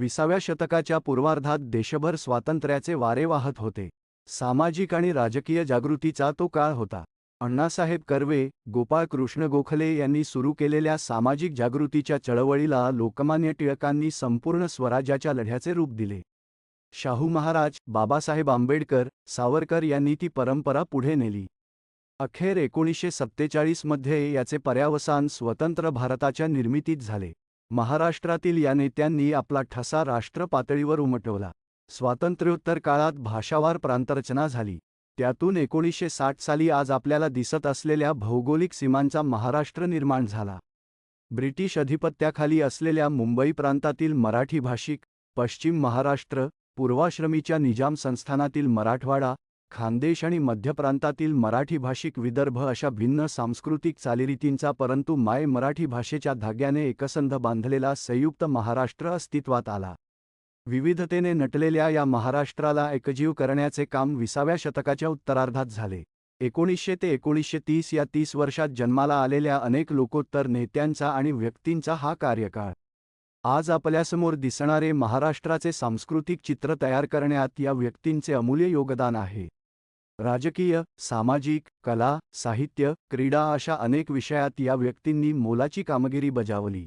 20व्या शतकाच्या पूर्वार्धात देशभर स्वातंत्र्याचे वारे वाहत होते. सामाजिक आणि राजकीय जागृतीचा तो काळ होता. अण्णासाहेब कर्वे, गोपाळ कृष्ण गोखले यांनी सुरू केलेल्या सामाजिक जागृतीच्या चळवळीला लोकमान्य टिळकांनी संपूर्ण स्वराज्याच्या लढ्याचे रूप दिले. शाहू महाराज, बाबासाहेब आंबेडकर, सावरकर यांनी ती परंपरा पुढे नेली. अखेर 1947 मध्ये याचे पर्यावसान स्वतंत्र भारताच्या निर्मितीत झाले. महाराष्ट्रातील या नेत्यांनी आपला ठसा राष्ट्र पातळीवर उमटवला. स्वातंत्र्योत्तर काळात भाषावार प्रांतरचना झाली. त्यातून 1960 साली आज आपल्याला दिसत असलेल्या भौगोलिक सीमांचा महाराष्ट्र निर्माण झाला. ब्रिटिश अधिपत्याखाली असलेल्या मुंबई प्रांतातील मराठी भाषिक, पश्चिम महाराष्ट्र, पूर्वाश्रमीच्या निजाम संस्थानातील मराठवाडा, खानदेश आणि मध्य प्रांतातील मराठी भाषिक विदर्भ अशा भिन्न सांस्कृतिक चालीरीतींचा परंतु माय मराठी भाषेच्या धाग्याने एकसंध बांधलेला संयुक्त महाराष्ट्र अस्तित्वात आला. विविधतेने नटलेल्या या महाराष्ट्राला एकजीव करण्याचे काम 20व्या शतकाच्या उत्तरार्धात झाले. 1900 ते 1930 या 30 वर्षात जन्माला आलेल्या अनेक लोकोत्तर नेत्यांचा आणि व्यक्तींचा हा कार्यकाळ. आज आपल्यासमोर दिसणारे महाराष्ट्राचे सांस्कृतिक चित्र तयार करण्यात या व्यक्तींचे अमूल्य योगदान आहे. राजकीय, सामाजिक, कला, साहित्य, क्रीडा अशा अनेक विषयात या व्यक्तींनी मोलाची कामगिरी बजावली.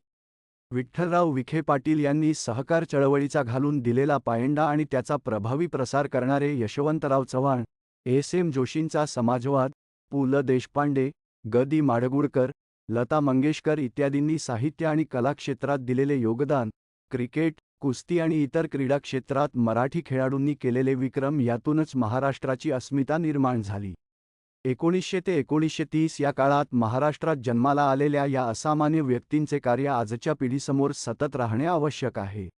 विठ्ठलराव विखे पाटील यांनी सहकार चळवळीचा घालून दिलेला पायंडा आणि त्याचा प्रभावी प्रसार करणारे यशवंतराव चव्हाण, एस.एम. जोशींचा समाजवाद, पु. ल. देशपांडे, ग. दी. माडगूळकर, लता मंगेशकर इत्यादींनी साहित्य आणि कला क्षेत्रात दिलेले योगदान, क्रिकेट, कुस्ती आणि इतर क्रीडा क्षेत्रात मराठी खेळाडूंनी केलेले विक्रम यातूनच महाराष्ट्राची अस्मिता निर्माण झाली. 1900 ते 1930 या काळात महाराष्ट्रात जन्माला आलेल्या या असामान्य व्यक्तींचे कार्य आजच्या पिढीसमोर सतत राहणे आवश्यक आहे.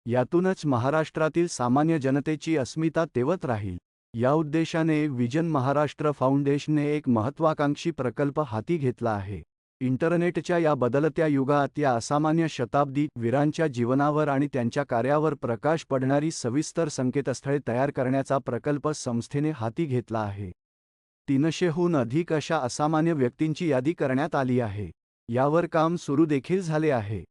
यातूनच महाराष्ट्रातील सामान्य जनतेची अस्मिता तेवत राहील. या उद्देशाने विजन महाराष्ट्र फाउंडेशनने एक महत्त्वाकांक्षी प्रकल्प हाती घेतला आहे. इंटरनेटच्या या बदलत्या युगात या असामान्य शताब्दीत वीरांच्या जीवनावर आणि त्यांच्या कार्यावर प्रकाश पडणारी सविस्तर संकेतस्थळे तयार करण्याचा प्रकल्प संस्थेने हाती घेतला आहे. 300हून अधिक अशा असामान्य व्यक्तींची यादी करण्यात आली आहे. यावर काम सुरू देखील झाले आहे.